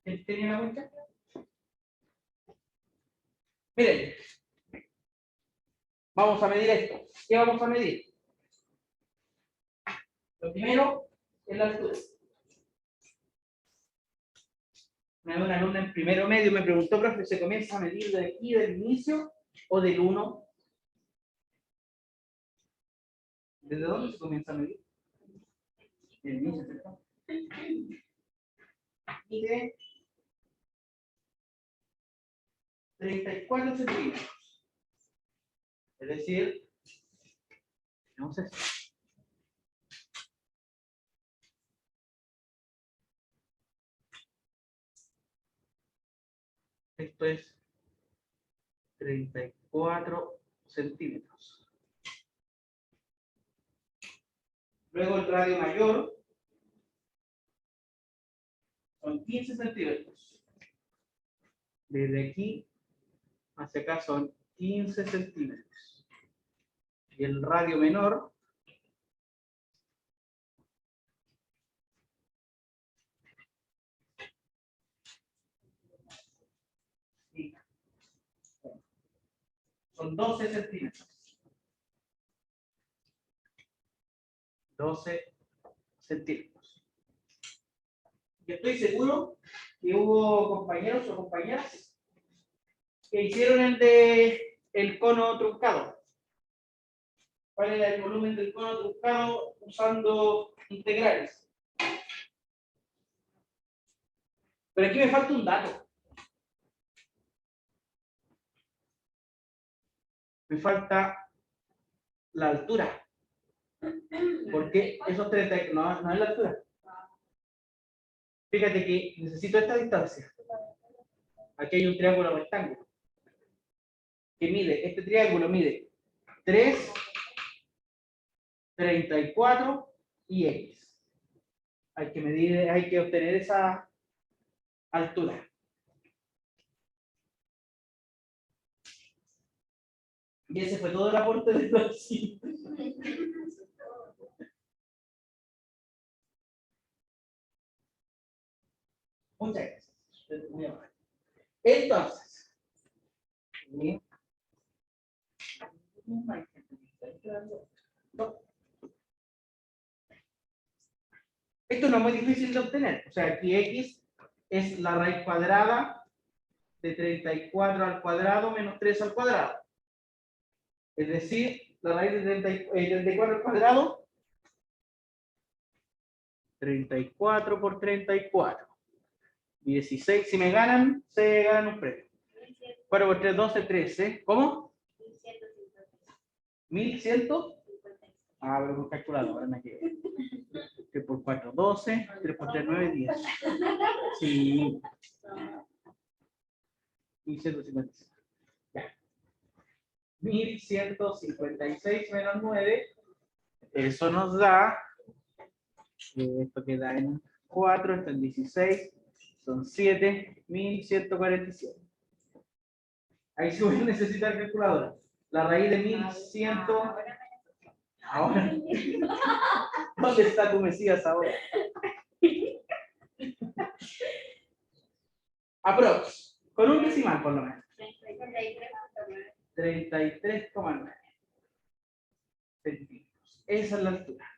¿Tenía la cuenta? Miren. Vamos a medir esto. ¿Qué vamos a medir? Lo primero es la altura. Una alumna en primero medio me preguntó, profe, ¿se comienza a medir de aquí, del inicio o del 1? ¿Desde dónde se comienza a medir? Del inicio, ¿cierto? Mide 34 centímetros. Es decir, no sé. Esto es 34 centímetros. Luego el radio mayor son 15 centímetros. Desde aquí hacia acá son 15 centímetros. Y el radio menor son 12 centímetros. 12 centímetros. Y estoy seguro que hubo compañeros o compañeras que hicieron el cono truncado. ¿Cuál era el volumen del cono truncado usando integrales? Pero aquí me falta un dato. Me falta la altura. Porque esos 30 no es la altura. Fíjate que necesito esta distancia. Aquí hay un triángulo rectángulo. Que mide, este triángulo mide 3, 34 y X. Hay que medir, hay que obtener esa altura. Y ese fue todo el aporte de los sí. Muchas gracias. Muy amable. Entonces, esto no es muy difícil de obtener. O sea, aquí X es la raíz cuadrada de 34 al cuadrado menos 3 al cuadrado. Es decir, la raíz de 34 al cuadrado, 34 por 34. 16, si me ganan, se ganan un premio. 4 por 3, 12, 13. ¿Cómo? 1100. Ah, pero con calculadora me quedo. 3 por 4, 12. 3 por 3, 9, 10. Sí. 1156. Ya. 1156 menos 9. Eso nos da. Esto queda en 4, esto en 16. Son 7, 1147. Ahí sí voy a necesitar calculadora. La raíz de 1100. Ahora. ¿Dónde está tu Mesías ahora? Aprox. Con un decimal por lo menos. 33,9 centímetros. Esa es la altura.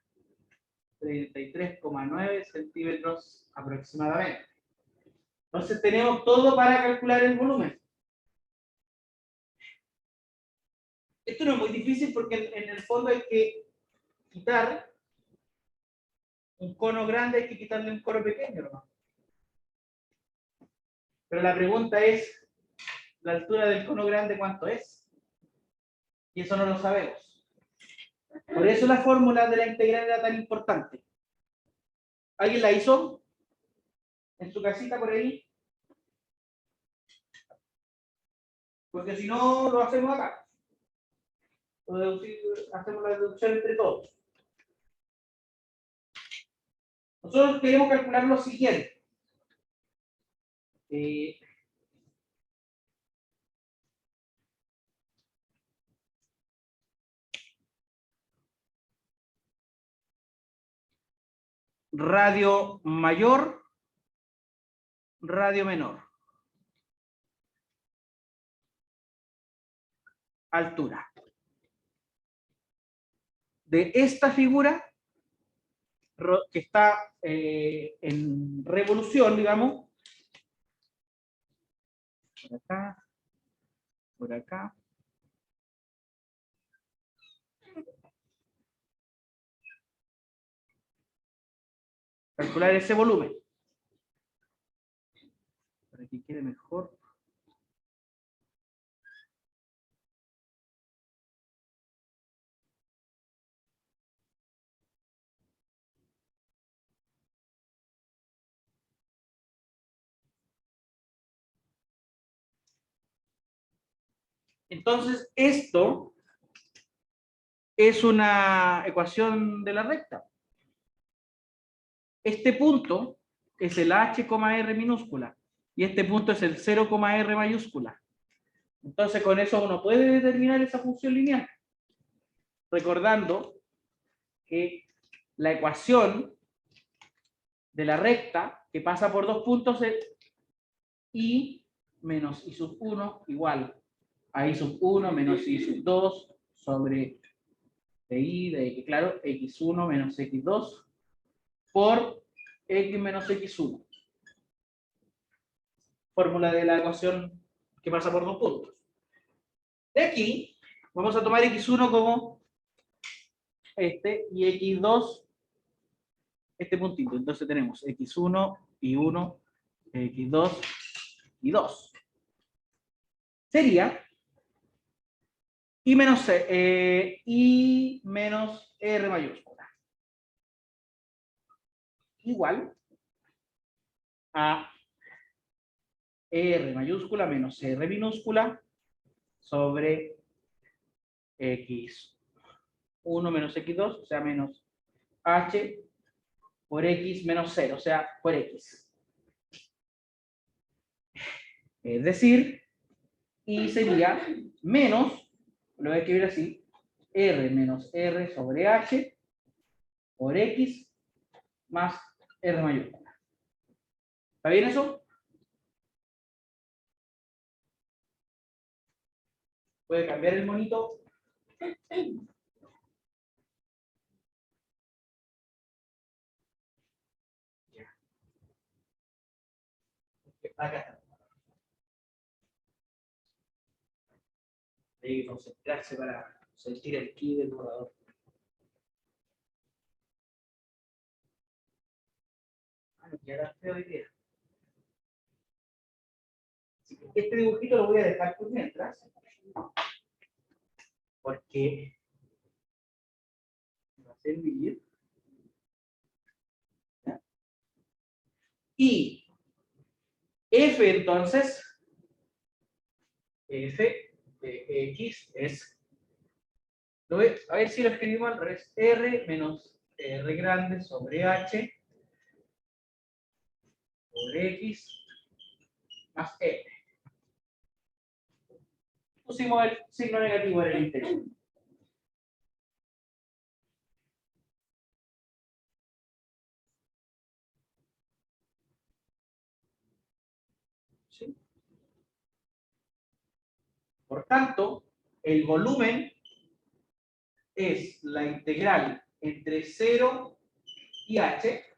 33,9 centímetros aproximadamente. Entonces tenemos todo para calcular el volumen. Esto no es muy difícil porque en el fondo hay que quitar un cono grande, hay que quitarle un cono pequeño, ¿no? Pero la pregunta es, ¿la altura del cono grande cuánto es? Y eso no lo sabemos. Por eso la fórmula de la integral era tan importante. ¿Alguien la hizo? ¿En su casita por ahí? Porque si no, lo hacemos acá. Hacemos la deducción entre todos. Nosotros queremos calcular lo siguiente. Radio mayor radio menor. Altura. De esta figura que está en revolución, digamos, por acá, por acá. Calcular ese volumen. Para que quede mejor. Entonces, esto es una ecuación de la recta. Este punto es el h, r minúscula y este punto es el 0, r mayúscula. Entonces, con eso uno puede determinar esa función lineal. Recordando que la ecuación de la recta que pasa por dos puntos es y menos i sub 1 igual a i sub 1 menos i sub 2 sobre de x, claro, x1 menos x2 por x menos x1. Fórmula de la ecuación que pasa por dos puntos. De aquí vamos a tomar x1 como este y x2 este puntito. Entonces tenemos x1 y 1, x2 y 2. Sería I menos R mayúscula igual a R mayúscula menos R minúscula sobre X1 menos X2, o sea, menos H por X menos 0, o sea, por X. Es decir, I sería menos, lo voy a escribir así, R menos R sobre H por X más R mayúscula. ¿Está bien eso? Puede cambiar el monito. Acá está. Hay que concentrarse para sentir el ki del borrador. Ya era feo hoy día. Este dibujito lo voy a dejar por mientras, porque va a servir. ¿Ya? Y f entonces, f de x es, a ver si lo escribimos al revés, r menos r grande sobre h por x más f. Pusimos el signo negativo en el interior. ¿Sí? Por tanto, el volumen es la integral entre 0 y h,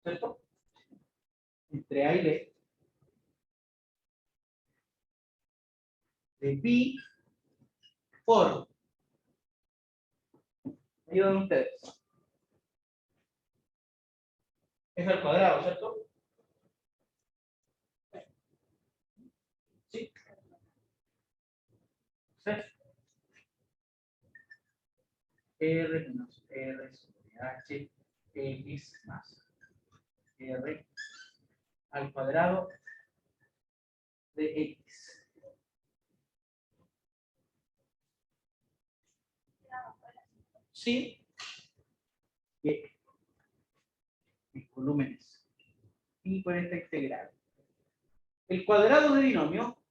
¿cierto? Entre a y b, de pi por, me ayudan ustedes, es al cuadrado, ¿cierto? Sí. R menos R sobre H, X más R al cuadrado de X. Sí, que mis volúmenes. Y por esta integral. El cuadrado de binomio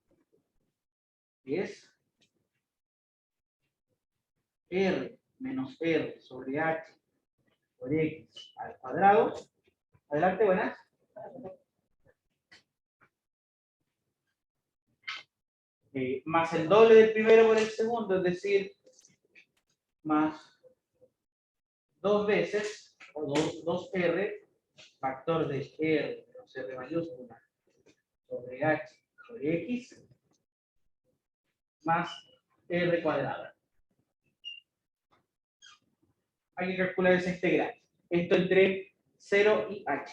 es R menos R sobre H por X al cuadrado. Adelante, buenas. más el doble del primero por el segundo, es decir, más 2 veces, o 2R, factor de R menos R mayúscula sobre H sobre X, más R cuadrada. Hay que calcular esa integral. Esto entre 0 y H.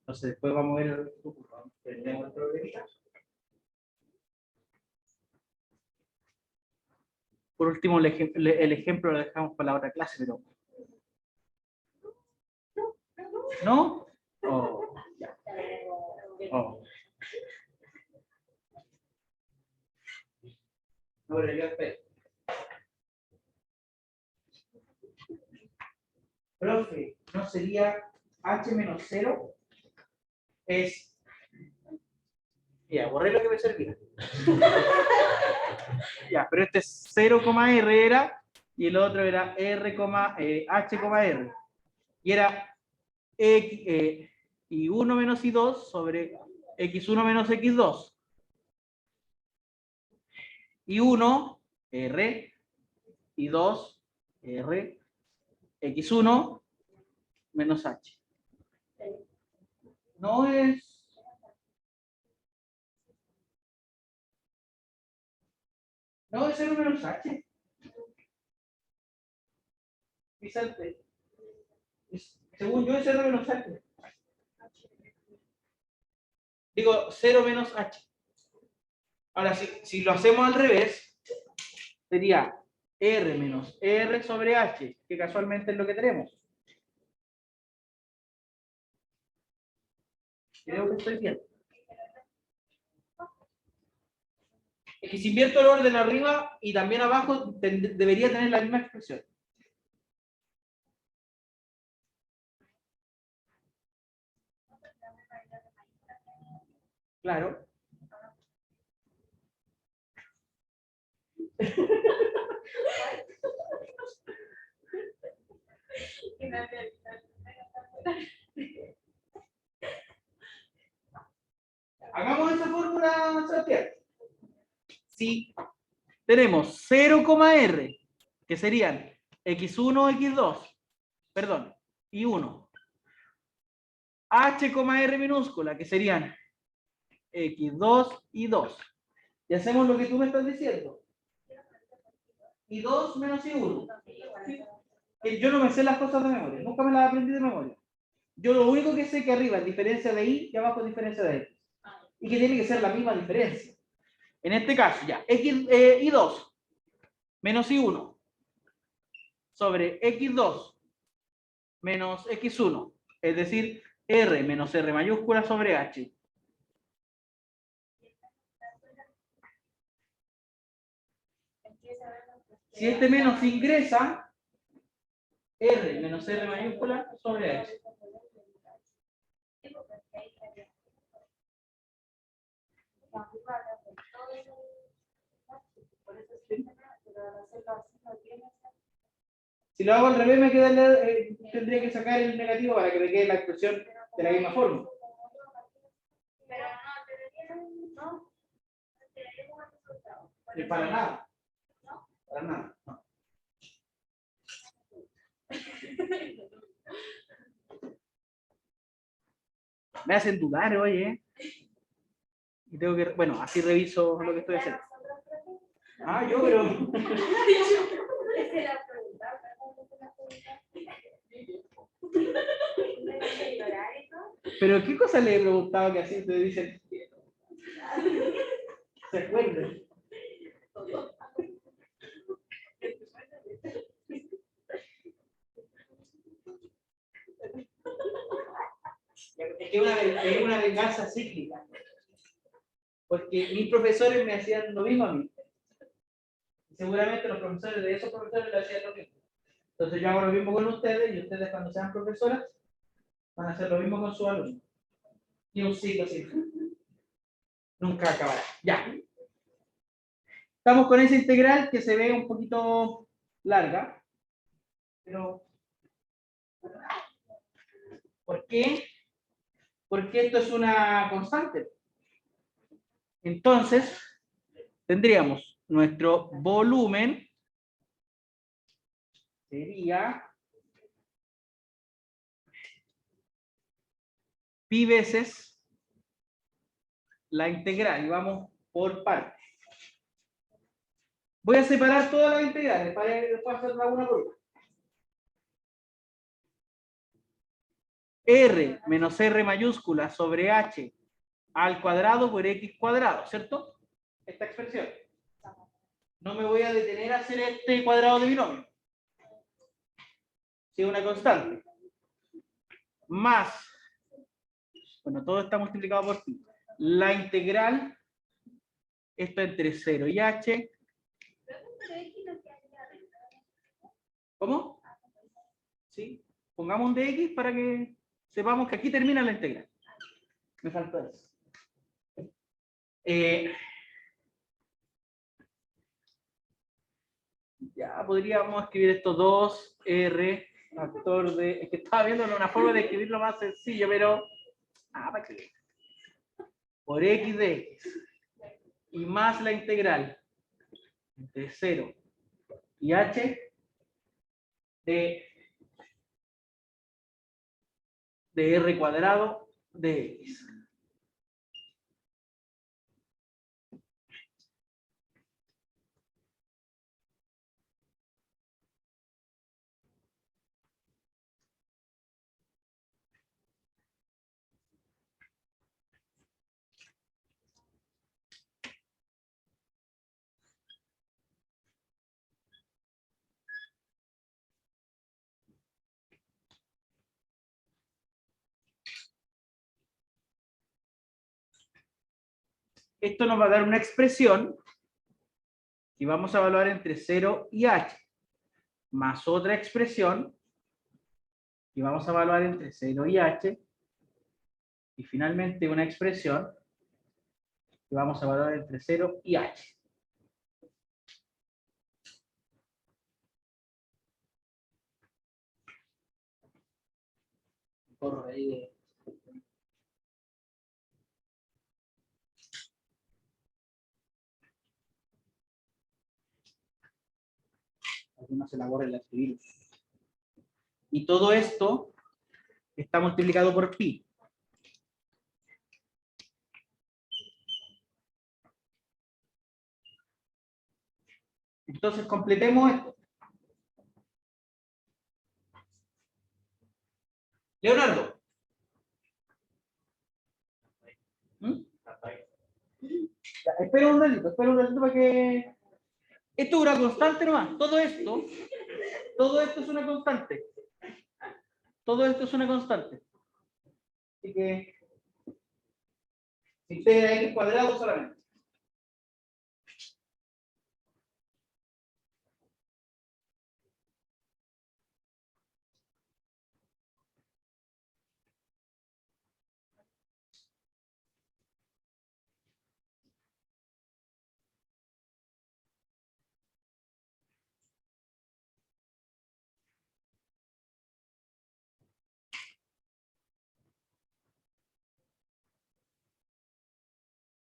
Entonces después vamos a ver el problemita. Por último, el ejemplo lo dejamos para la otra clase, pero... ¿No? Oh, ya. Oh. No, pero yo espero. Profe, ¿no sería H menos 0? Es... Ya, borré lo que me servía. Ya, pero este es 0, R era, y el otro era R, H, R. Y era X, y 1 menos I2 sobre X1 menos X2. Y 1, R, y 2, R, X1 menos H. No es... No es 0 menos H. Según yo es 0 menos H. Digo 0 menos H. Ahora, si lo hacemos al revés, sería R menos R sobre H, que casualmente es lo que tenemos. Creo que estoy bien. Es que si invierto el orden arriba y también abajo, debería tener la misma expresión. Claro. Hagamos esa fórmula, Sebastián. Si tenemos 0, R, que serían X1, X2, perdón, y 1. H, R minúscula, que serían X2 y 2. Y hacemos lo que tú me estás diciendo. Y 2 menos I1. ¿Sí? Yo no me sé las cosas de memoria, nunca me las aprendí de memoria. Yo lo único que sé es que arriba es diferencia de I y abajo es diferencia de X. Y que tiene que ser la misma diferencia. En este caso, ya, I2 menos I1 sobre X2 menos X1, es decir, R menos R mayúscula sobre H. Si este menos ingresa, R menos R mayúscula sobre H. Si lo hago al revés, tendría que sacar el negativo para que me quede la expresión de la misma forma. Para nada. Para nada. No. Me hacen dudar, oye. Y tengo que, bueno, así reviso lo que estoy haciendo. Ah, yo, pero... Pero ¿qué cosa le he preguntado que así te dicen? ¿Se acuerdan? Es una venganza cíclica. Porque mis profesores me hacían lo mismo a mí. seguramente los profesores de esos profesores le hacían lo mismo. Entonces yo hago lo mismo con ustedes y ustedes cuando sean profesoras van a hacer lo mismo con sus alumnos. Y un ciclo así. Nunca acabará. Ya. Estamos con esa integral que se ve un poquito larga. Pero ¿por qué? Porque esto es una constante. Entonces, tendríamos nuestro volumen sería pi veces la integral. Y vamos por partes. Voy a separar todas las integrales para después hacer una por una. R menos R mayúscula sobre H al cuadrado por X cuadrado, ¿cierto? Esta expresión. No me voy a detener a hacer este cuadrado de binomio. Si es una constante. Más, bueno, todo está multiplicado por pi. La integral, esto entre 0 y H. ¿Cómo? ¿Sí? Pongamos un dx para que sepamos que aquí termina la integral. Me faltó eso. Ya podríamos escribir estos 2R factor de... Es que estaba viendo una forma de escribirlo más sencillo, pero... para que... Por x de x. Y más la integral entre 0 y h de r cuadrado de x. Esto nos va a dar una expresión que vamos a evaluar entre 0 y h, más otra expresión que vamos a evaluar entre 0 y h, y finalmente una expresión que vamos a evaluar entre 0 y h. Corro ahí de... Algunos se la borren la escribir. Y todo esto está multiplicado por pi. Entonces completemos esto. Leonardo. ¿Mm? Ya, espera un ratito para que... Esto es una constante nomás. Todo esto es una constante. Todo esto es una constante. Así que integra x cuadrado solamente.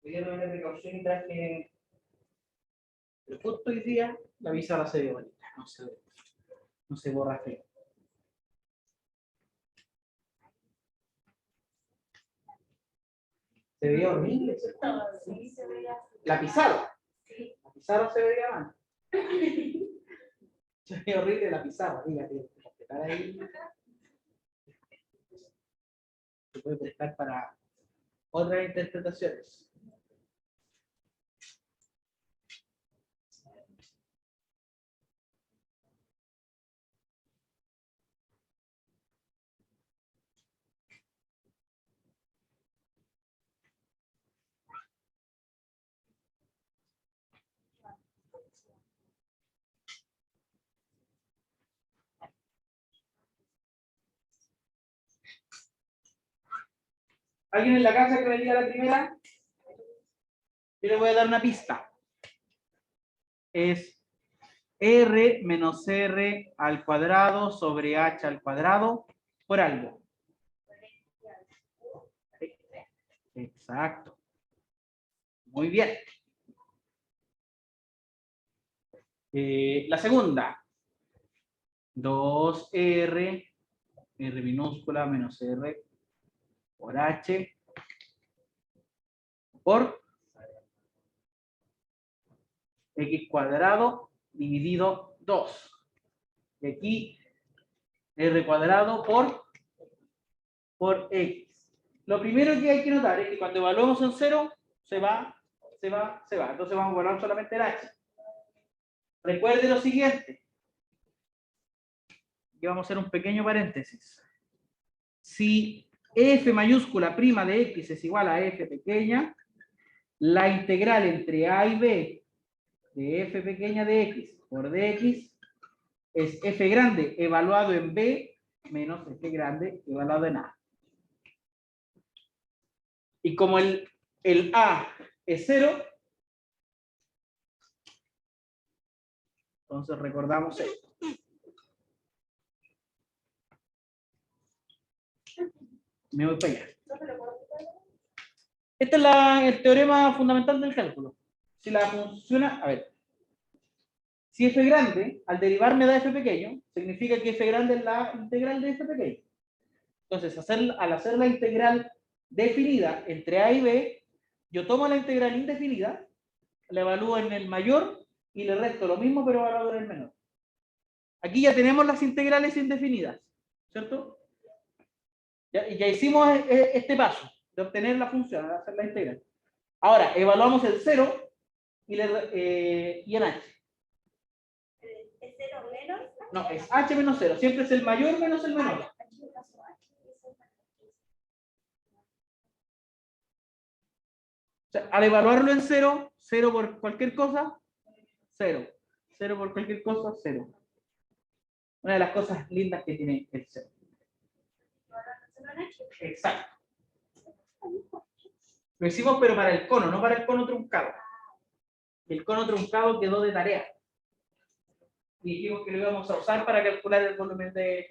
Voy a tomar precaución y traje el justo hoy día la pizarra se ve bonita, no se borra feo. Se veía horrible, ¿cierto? Sí, se veía así. La pizarra. Sí. La pizarra se veía mal. Se veía horrible la pizarra, fíjate. Respetar ahí. Se puede prestar para otras interpretaciones. ¿Alguien en la casa que me diga la primera? Yo le voy a dar una pista. Es R menos R al cuadrado sobre H al cuadrado por algo. Exacto. Muy bien. La segunda. 2R, R minúscula menos R por H por X cuadrado dividido 2. Y aquí R cuadrado por X. Lo primero que hay que notar es que cuando evaluamos en 0, se va. Entonces vamos a evaluar solamente el H. Recuerde lo siguiente. Y vamos a hacer un pequeño paréntesis. Si f mayúscula prima de x es igual a f pequeña, la integral entre a y b de f pequeña de x por dx es f grande evaluado en b menos f grande evaluado en a. Y como el a es 0, entonces recordamos esto. Me voy para allá. Este es el teorema fundamental del cálculo. Si la función, a ver, si f grande, al derivar me da f pequeño, significa que f grande es la integral de f pequeño. Entonces, al hacer la integral definida entre a y b, yo tomo la integral indefinida, la evalúo en el mayor y le resto lo mismo, pero evalúo en el menor. Aquí ya tenemos las integrales indefinidas, ¿cierto? Ya hicimos este paso de obtener la función, de hacer la integral. Ahora, evaluamos el 0 y en h. ¿Es 0 menos? No, es h menos 0. Siempre es el mayor menos el menor. O sea, al evaluarlo en 0, 0 por cualquier cosa, 0. 0 por cualquier cosa, 0. Una de las cosas lindas que tiene el 0. Exacto. Lo hicimos pero para el cono, no para el cono truncado. El cono truncado quedó de tarea. Y dijimos que lo íbamos a usar para calcular el volumen del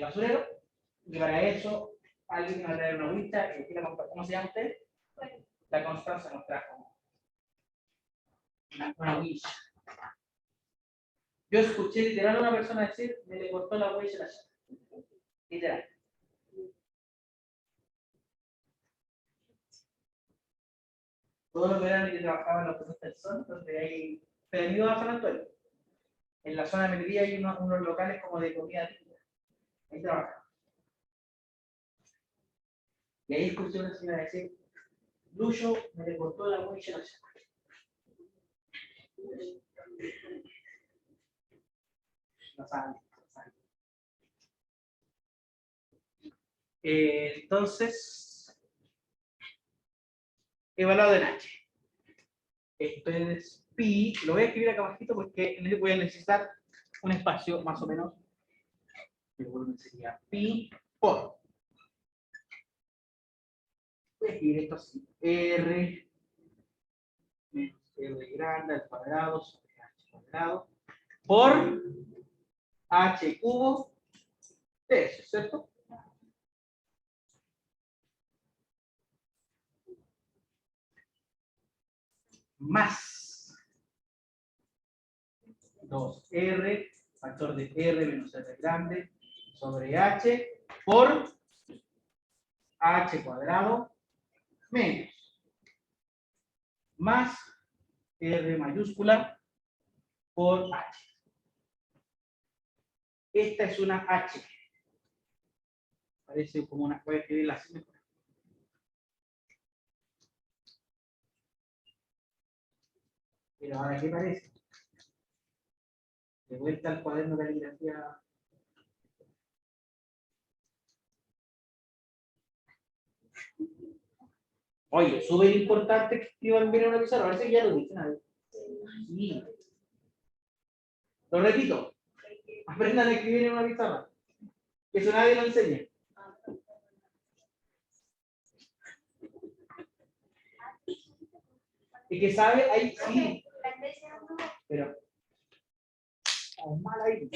basurero. Y para eso, alguien me va a traer una agüita. ¿Cómo se llama usted? La Constanza nos trajo una huilla. Yo escuché literal a una persona decir, me le cortó la huella a la llave. Literal. Todos los veranos que trabajaba en la Puesta del Sol, donde hay perdido a San Antonio. En la zona de Melipilla hay unos locales como de comida típica. Ahí trabajaba. Y ahí escuché a una señora decir, Lucho me le cortó la huella a la llave. No sabe. Entonces, evaluado en H. Esto es pi, lo voy a escribir acá abajito porque voy a necesitar un espacio más o menos. El volumen sería pi por. Voy a escribir esto así. R menos R grande al cuadrado sobre H cuadrado por H cubo de eso, ¿cierto? Más 2R, factor de R menos R grande sobre H por H cuadrado menos más R mayúscula por H. Esta es una H. Parece como una, voy a escribirla así mejor. Pero ahora, ¿qué parece? De vuelta al cuaderno de caligrafía. Oye, súper importante que escriban bien una pizarra. Parece que ya lo dicen. Sí. Lo repito. Aprendan a escribir en una pizarra. Que eso nadie lo enseña. Es que sabe, ahí sí, La especie no. pero... Estamos mal ahí.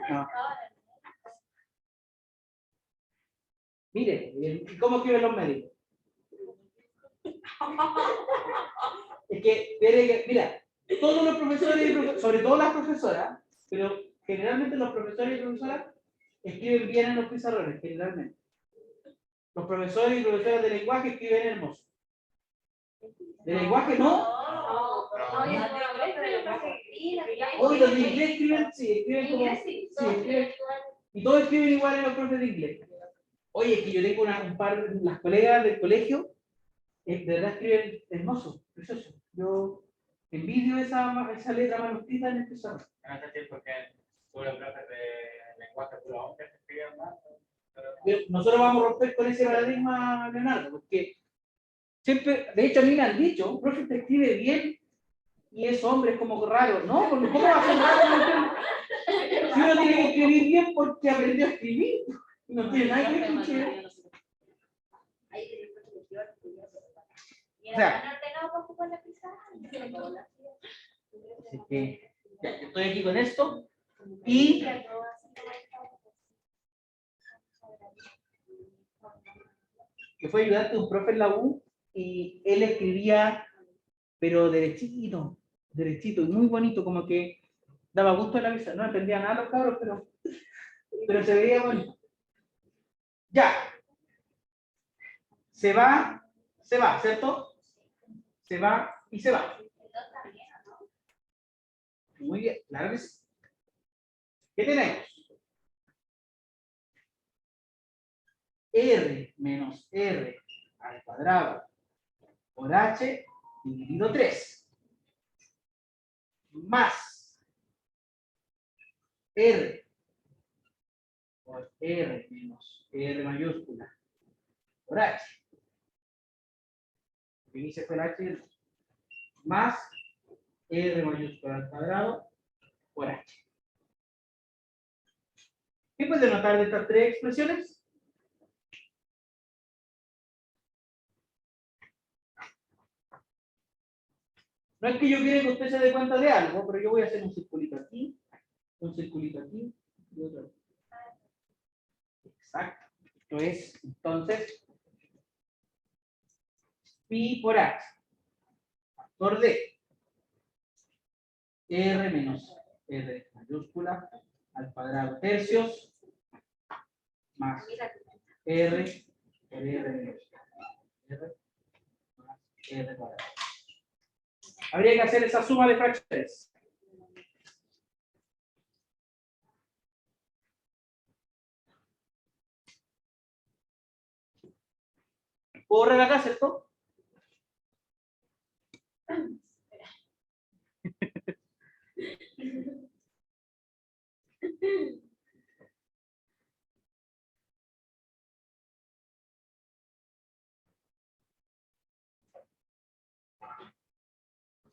No. Mire, ¿y cómo escriben los médicos? Es que, mira, todos los profesores, sobre todo las profesoras, pero generalmente los profesores y profesoras escriben bien en los pizarrones, generalmente. Los profesores y profesoras de lenguaje escriben hermoso. ¿De lenguaje no? Hoy los de inglés escriben, sí, escriben como... Sí, escriben, y todos escriben igual en los profes de inglés. Oye, es que yo tengo un par, las colegas del colegio, de verdad escriben hermoso, precioso. Yo envidio esa letra manuscrita en el pizarrón. En ese tiempo que tuve clases de lenguaje puro hombre que escribían más. Nosotros vamos a romper con ese paradigma, Leonardo, porque siempre, de hecho a mí me han dicho, un profe te escribe bien y es hombre, es como raro. No, porque ¿cómo va a ser raro? Si uno tiene que escribir bien porque aprendió a escribir, no tiene nada que ver con que... O sea, así que ya, yo estoy aquí con esto y que fue ayudante de un profe en la U y él escribía, pero derechito, derechito y muy bonito, como que daba gusto en la vista. No entendía nada los cabros, pero se veía bonito. Ya. Se va, ¿cierto? Se va y se va. Muy bien, claro que sí. ¿Qué tenemos? R menos R al cuadrado por H dividido 3. Más R por R menos R mayúscula por H. Lo que hice fue el H más R mayúscula al cuadrado por H. ¿Qué puede notar de estas tres expresiones? No es que yo quiera que usted se dé cuenta de algo, pero yo voy a hacer un circulito aquí y otro. Exacto. Esto es, entonces, pi por h, factor de r menos r mayúscula al cuadrado tercios más r por r menos r más r cuadrado. Habría que hacer esa suma de fracciones. ¿Puedo borrar acá, cierto?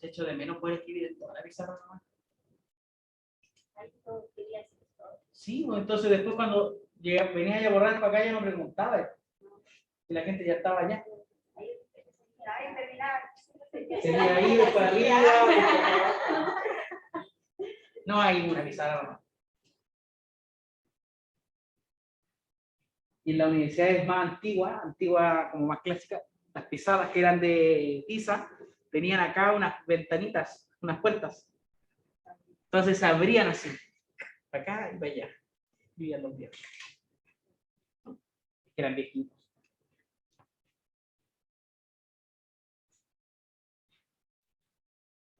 Echo de menos poder escribir en toda la pizarra nomás. Sí, pues entonces después cuando venía a borrar para acá ya no preguntaba. Y la gente ya estaba allá. Seguía ahí, después arriba. No hay una pizarra nomás. Y en la universidad es más antigua como más clásica, las pizarras que eran de tiza, tenían acá unas ventanitas, unas puertas. Entonces se abrían así, para acá y para allá. Vivían los viejos. Eran viejitos.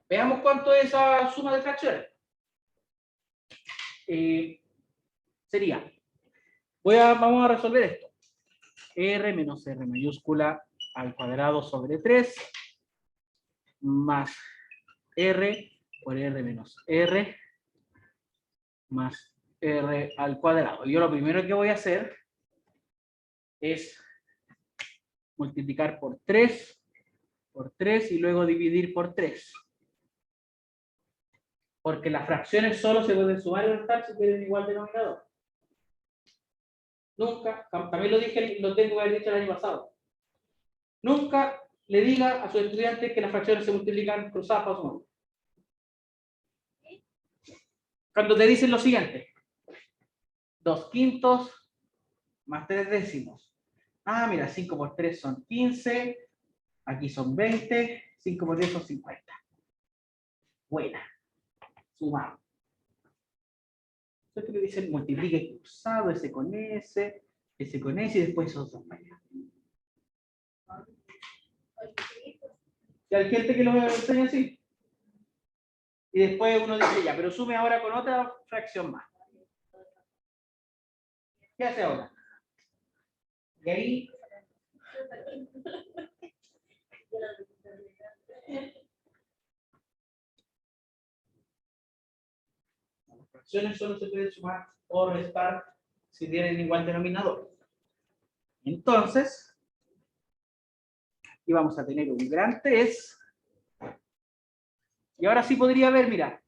Veamos cuánto es esa suma de fracciones. Sería, vamos a resolver esto. R menos R mayúscula al cuadrado sobre 3 más R por R menos R más R al cuadrado. Yo lo primero que voy a hacer es multiplicar por 3 y luego dividir por 3. Porque las fracciones solo se pueden sumar y restar si tienen igual denominador. Nunca, también lo dije, lo tengo que haber dicho el año pasado. Nunca le diga a sus estudiantes que las fracciones se multiplican cruzadas para sumar. Cuando te dicen lo siguiente, 2/5 más 3/10. Ah, mira, 5 por 3 son 15, aquí son 20, 5 por 10 son 50. Buena, sumamos. Entonces le dicen multiplique cruzado, ese con ese y después esos dos para allá. Y hay gente que lo enseña así. Y después uno dice, ya, pero sume ahora con otra fracción más. ¿Qué hace ahora? Y ahí... Las fracciones solo se pueden sumar o restar si tienen igual denominador. Entonces, aquí vamos a tener un gran test. Y ahora sí podría ver, mira,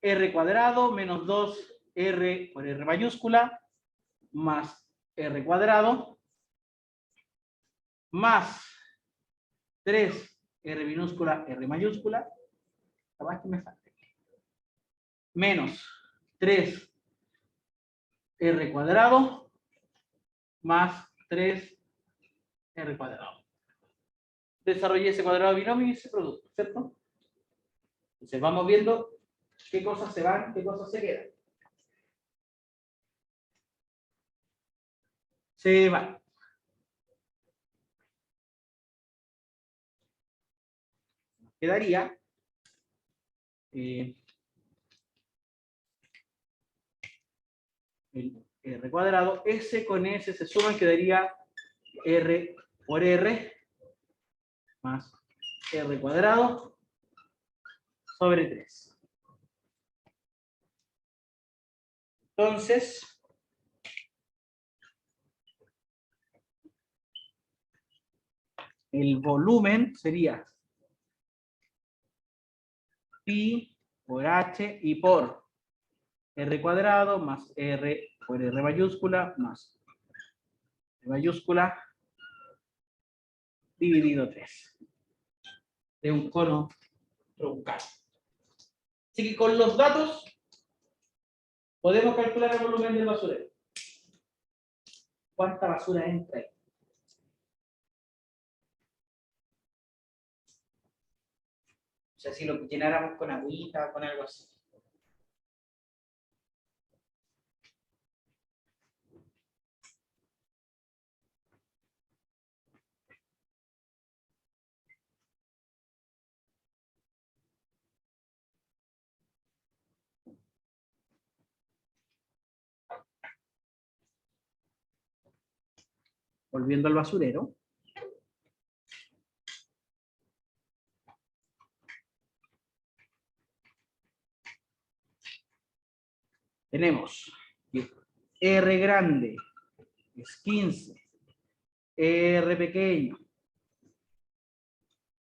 r cuadrado menos 2r por r mayúscula más r cuadrado más 3r minúscula r mayúscula, capaz que me falte, menos 3r cuadrado más 3r cuadrado. Desarrollé ese cuadrado binomio y ese producto, ¿cierto? Entonces vamos viendo qué cosas se van, qué cosas se quedan. Se van. Quedaría el r cuadrado, s con s se suman, quedaría r por r más r cuadrado sobre 3. Entonces, el volumen sería pi por h y por r cuadrado más r por r mayúscula más r mayúscula dividido 3 de un cono truncal. Así que con los datos podemos calcular el volumen del basurero. ¿Cuánta basura entra ahí? O sea, si lo llenáramos con agüita o con algo así. Volviendo al basurero. Tenemos que R grande es 15, R pequeño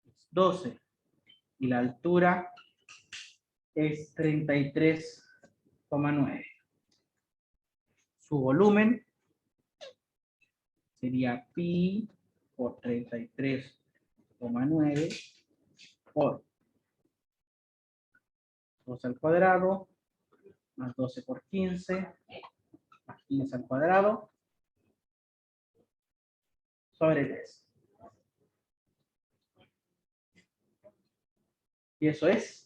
es 12 y la altura es 33,9. Su volumen sería pi por 33,9 por 12 al cuadrado más 12 por 15 más 15 al cuadrado sobre 3. Y eso es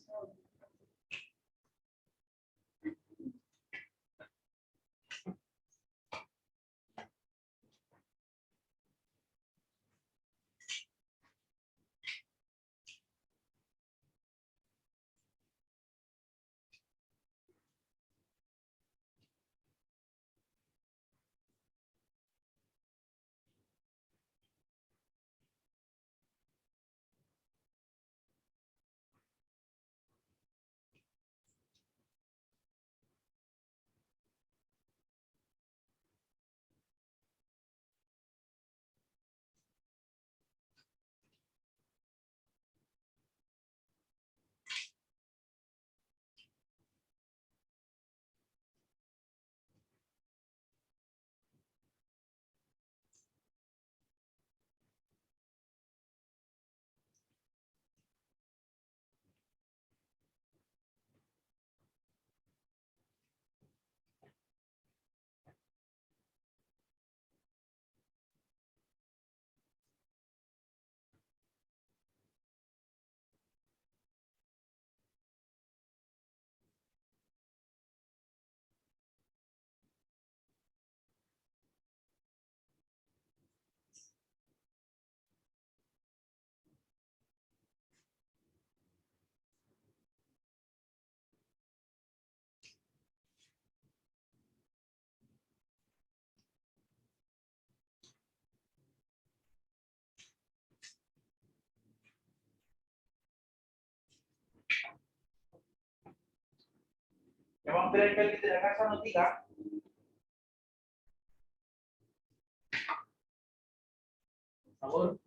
Ya vamos a esperar que alguien de la casa nos diga. Por favor.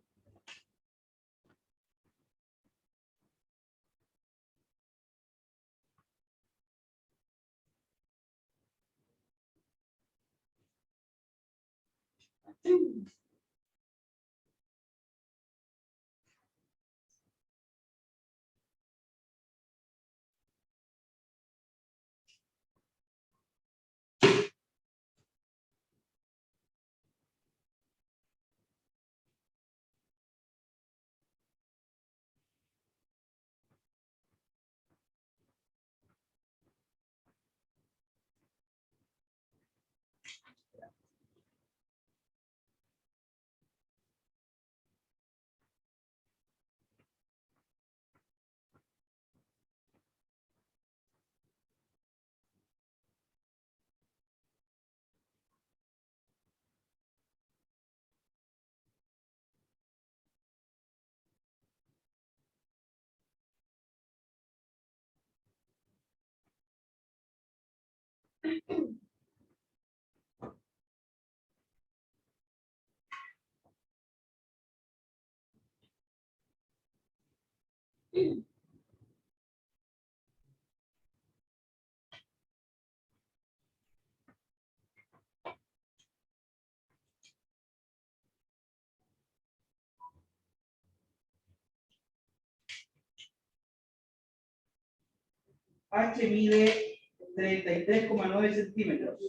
H mide 33,9 centímetros.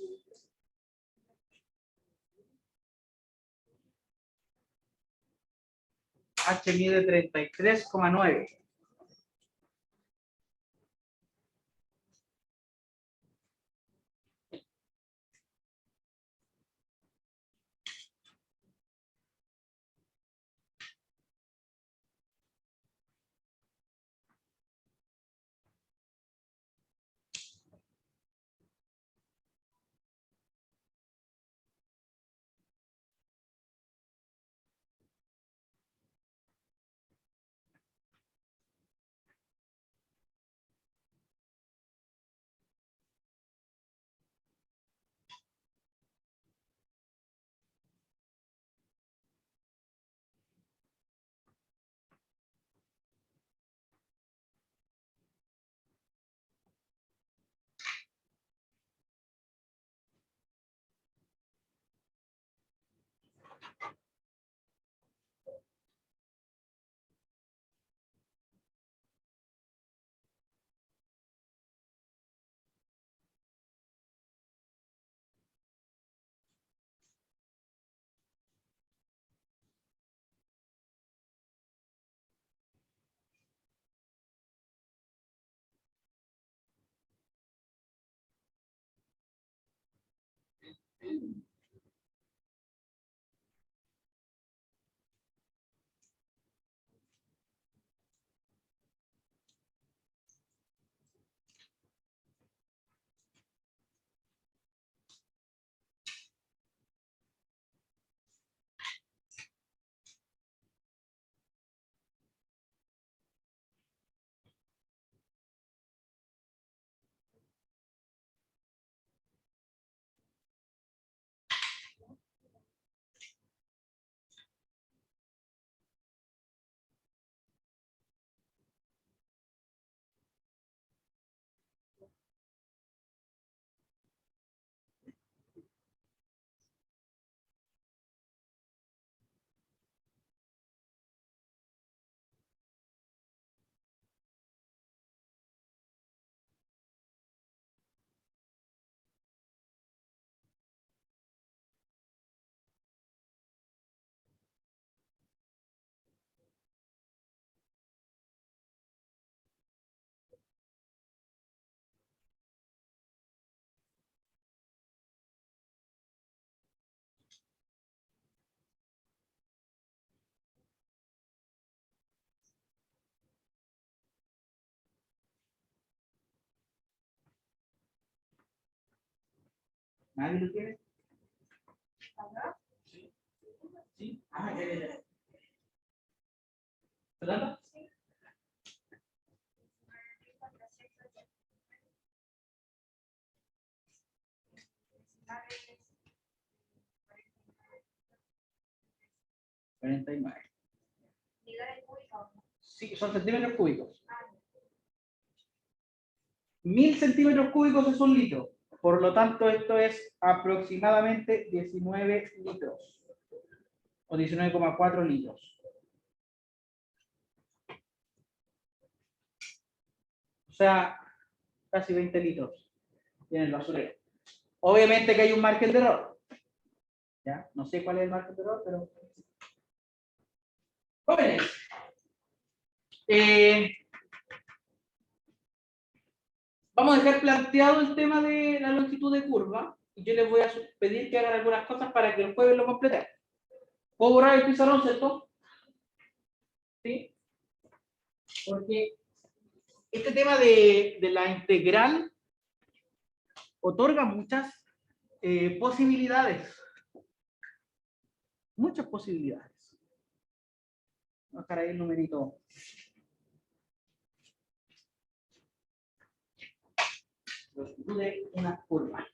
H mide 33,9. ¿Nadie lo quiere? Sí. ¿Sí? Ah, ya. ¿Fernando? 49. ¿Millones cúbicos? Sí, son centímetros cúbicos. Ah, 1000 centímetros cúbicos es un litro. Por lo tanto, esto es aproximadamente 19 litros. O 19,4 litros. O sea, casi 20 litros en el basurero. Obviamente que hay un margen de error. ¿Ya? No sé cuál es el margen de error, pero... Jóvenes. Vamos a dejar planteado el tema de la longitud de curva y yo les voy a pedir que hagan algunas cosas para que el jueves lo completen. ¿Puedo borrar el pizarrón, cierto? ¿Sí? Porque este tema de la integral otorga muchas posibilidades. Muchas posibilidades. Voy a dejar ahí el numerito. Longitud de una curva.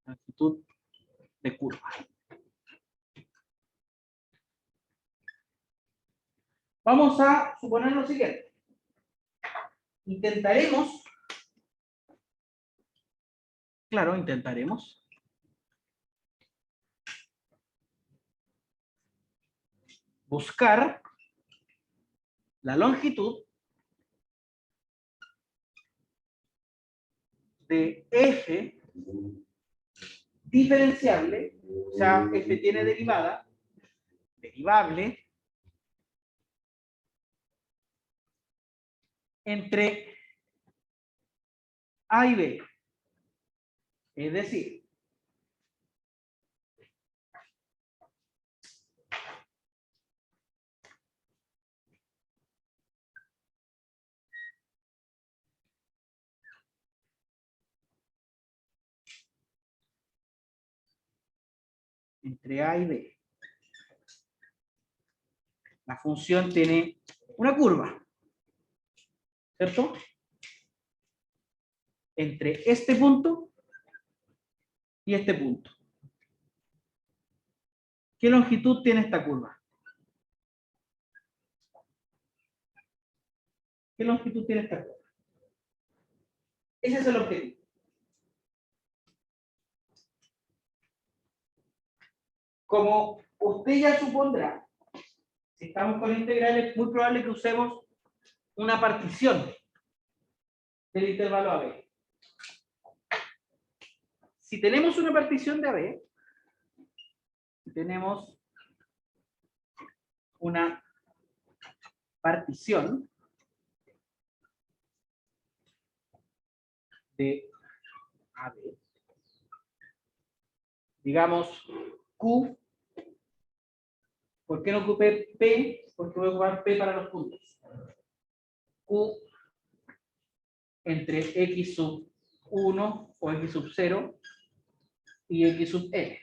Longitud de curva. Vamos a suponer lo siguiente. Intentaremos buscar la longitud de f diferenciable, o sea, f tiene derivable, entre A y B. Es decir, entre A y B. La función tiene una curva, ¿cierto? Entre este punto y este punto. ¿Qué longitud tiene esta curva? ¿Qué longitud tiene esta curva? Ese es el objetivo. Como usted ya supondrá, si estamos con integrales, es muy probable que usemos una partición del intervalo AB. Si tenemos una partición de AB, tenemos una partición de AB, digamos Q, ¿por qué no ocupé P? Porque voy a ocupar P para los puntos. Q entre X sub 1 o X sub 0 y X sub N.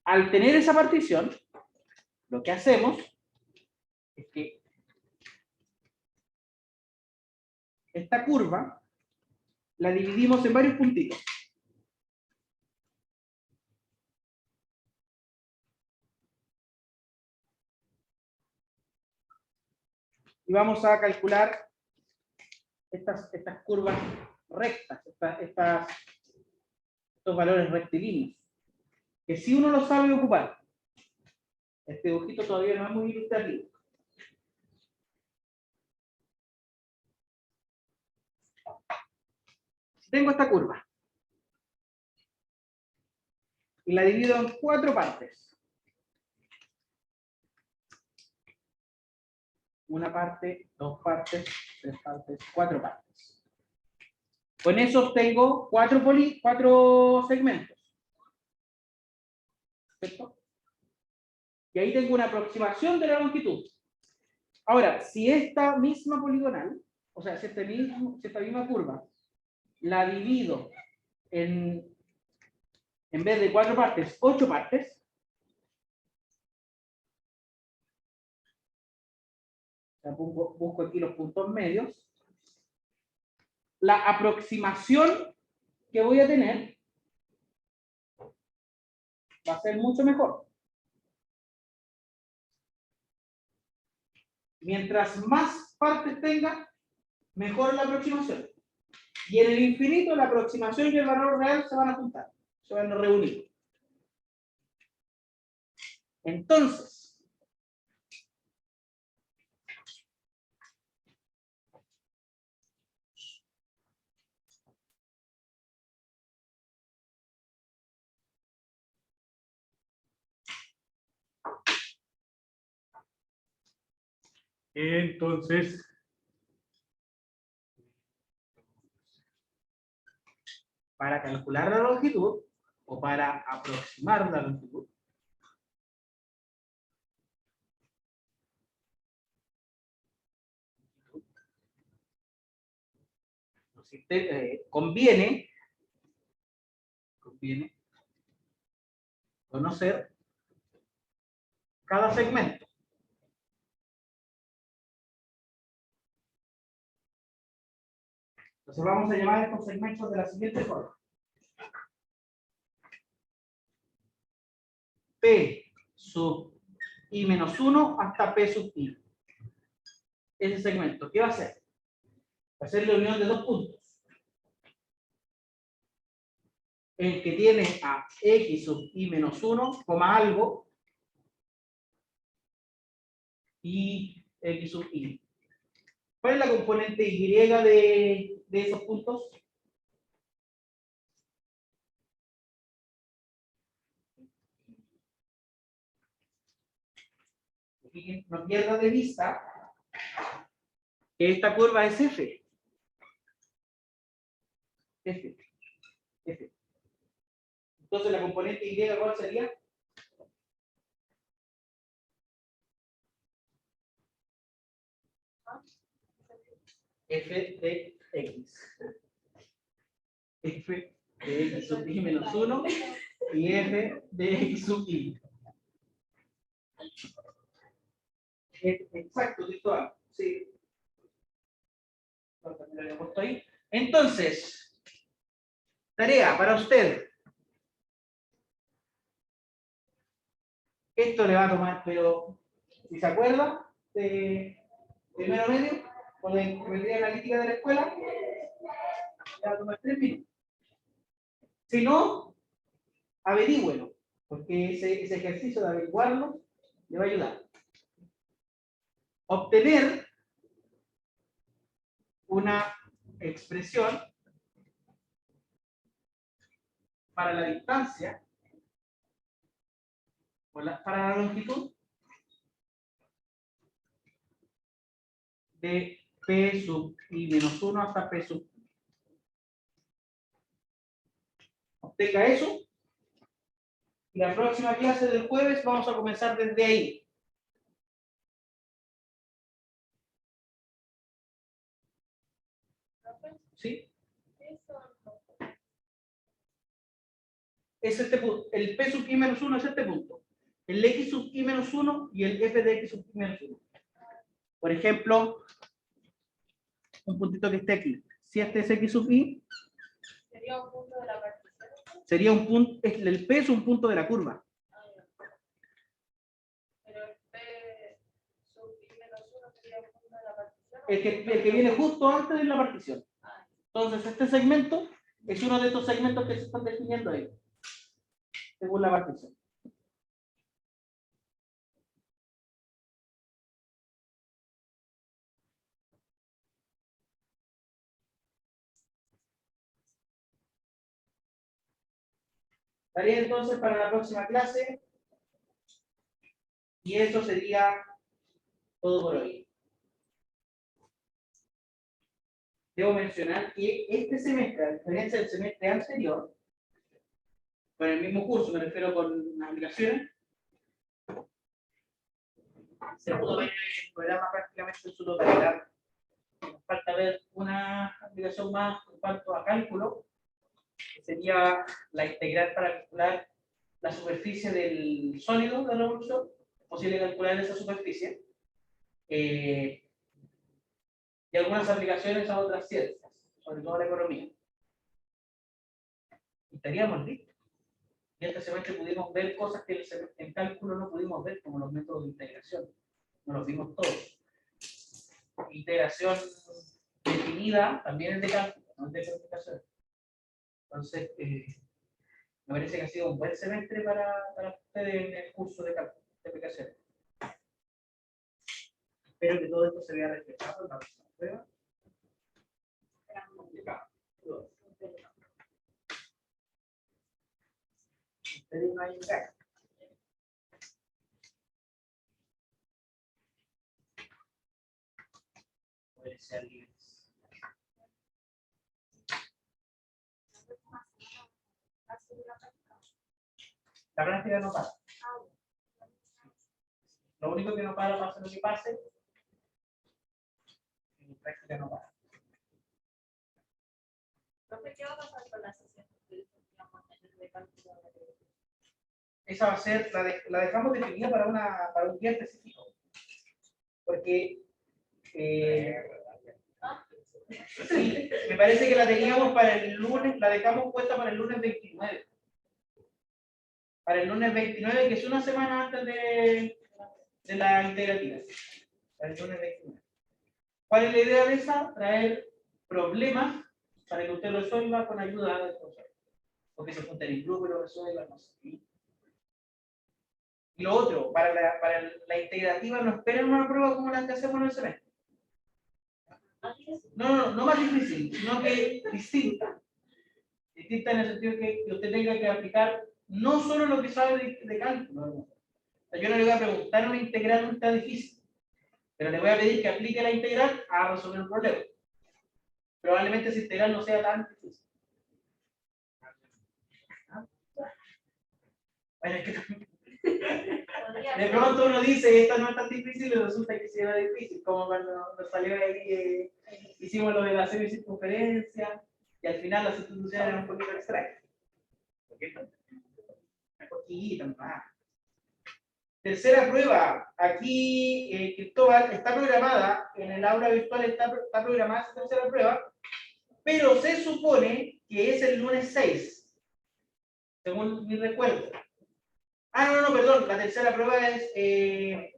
Al tener esa partición, lo que hacemos es que esta curva la dividimos en varios puntitos. Y vamos a calcular estas curvas rectas, estos valores rectilíneos, que si uno lo sabe ocupar, este dibujito todavía no es muy ilustrativo. Si tengo esta curva y la divido en 4 partes, una parte, 2 partes, 3 partes, 4 partes. Con eso tengo 4 segmentos. ¿Cierto? Y ahí tengo una aproximación de la longitud. Ahora, si esta misma poligonal, o sea, si esta misma curva, la divido en vez de 4 partes, 8 partes, o sea, busco aquí los puntos medios, la aproximación que voy a tener va a ser mucho mejor. Mientras más partes tenga, mejor la aproximación. Y en el infinito la aproximación y el valor real se van a juntar, se van a reunir. Entonces, para calcular la longitud o para aproximar la longitud, conviene conocer cada segmento. Entonces vamos a llamar estos segmentos de la siguiente forma. P sub i menos 1 hasta P sub i. Ese segmento, ¿qué va a hacer? Va a ser la unión de dos puntos. El que tiene a x sub i menos 1, coma algo, y x sub i. ¿Cuál es la componente y de esos puntos? Y no pierda de vista que esta curva es f. F. F. Entonces la componente y, ¿cuál sería? F de x. F de x sub i menos 1 y f de x sub i. Exacto, Cristóbal. Sí. Lo he puesto ahí. Entonces, tarea para usted. Esto le va a tomar, pero si se acuerda de primero medio, con la geometría analítica de la escuela, le va a tomar 3 minutos. Si no, averígüelo, porque ese ejercicio de averiguarlo le va a ayudar. Obtener una expresión para la distancia, para la longitud de P sub i menos 1 hasta P sub i. Obtenga eso. Y la próxima clase del jueves vamos a comenzar desde ahí. ¿Sí? Es este punto. El P sub i menos 1 es este punto. El X sub i menos 1 y el F de X sub i menos 1. Por ejemplo, un puntito que esté aquí. Si este es X sub i, Sería un punto de la partición. sería un punto, el P es un punto de la curva. Pero el P sub i menos 1 sería un punto de la partición. El que viene justo antes de la partición. Entonces, este segmento es uno de estos segmentos que se están definiendo ahí, según la partición. Estaría entonces para la próxima clase. Y eso sería todo por hoy. Debo mencionar que este semestre, a diferencia del semestre anterior, con el mismo curso, me refiero con las aplicaciones, se pudo ver el programa prácticamente en su totalidad. Nos falta ver una aplicación más en cuanto a cálculo, que sería la integral para calcular la superficie del sólido de revolución. Es posible calcular esa superficie. Y algunas aplicaciones a otras ciencias, sobre todo la economía. Y estaríamos listos. Y este semestre pudimos ver cosas que en cálculo no pudimos ver, como los métodos de integración. No los vimos todos. Integración definida también es de cálculo, no es de calificación. Entonces, me parece que ha sido un buen semestre para ustedes en el curso de cálculo, de aplicación. Espero que todo esto se vea reflejado en la próxima prueba. Ustedes no hay un gato. Puede ser libres. La práctica no para. Lo único que no para, pase lo que pase, en práctica no para. Profe, ¿qué va a pasar con la sesión de cálculo? Esa va a ser, la dejamos definida para un día específico. Porque sí, me parece que la teníamos para el lunes, la dejamos puesta para el lunes 29. Para el lunes 29, que es una semana antes de la integrativa. Para el lunes 29. ¿Cuál es la idea de esa? Traer problemas para que usted lo resuelva con ayuda del profesor. Porque se junten en grupo y lo resuelvan, no sé. Y lo otro, para la integrativa no esperen una prueba como la que hacemos en el semestre. No más difícil, sino que distinta. Distinta en el sentido que usted tenga que aplicar no solo lo que sabe de cálculo. ¿No? O sea, yo no le voy a preguntar una integral no está difícil, pero le voy a pedir que aplique la integral a resolver un problema. Probablemente esa integral no sea tan difícil. Bueno, es que de pronto uno dice, esta no es tan difícil y resulta que sí era difícil, como cuando nos salió ahí, hicimos lo de la semicircunferencia y al final la sustitución era un poquito extraña. Un poquito más. Tercera prueba, aquí Cristóbal está programada, en el aula virtual está programada esa tercera prueba, pero se supone que es el lunes 6, según mi recuerdo. No, perdón, la tercera prueba es el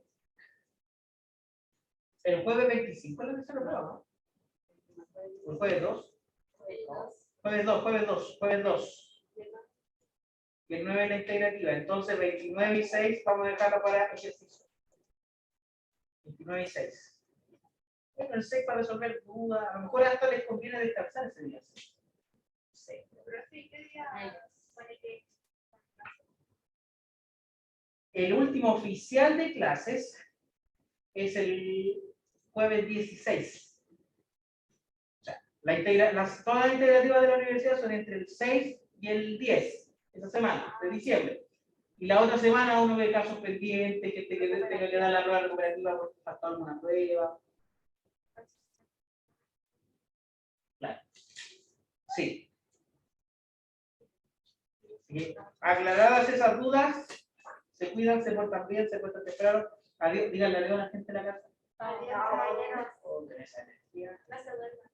jueves 25, la tercera prueba, ¿no? ¿O el jueves 2? Jueves 2. Y el 9 es la integrativa, entonces 29 y 6 vamos a dejarlo para ejercicio. 29 y 6. Bueno, el 6 para resolver dudas, a lo mejor hasta les conviene descansar ese día. Sí. Pero sí, ¿qué día pone que? El último oficial de clases es el jueves 16. O sea, todas las integrativas de la universidad son entre el 6 y el 10, esa semana, de diciembre. Y la otra semana uno ve casos pendientes, que tenga que dar la prueba recuperativa porque faltó alguna prueba. Claro. Sí. Así que, aclaradas esas dudas, se cuidan, se portan bien, se portan temprano. Adiós, díganle adiós a la gente de la casa. Adiós, compañeros. Con esa energía. No se duerman.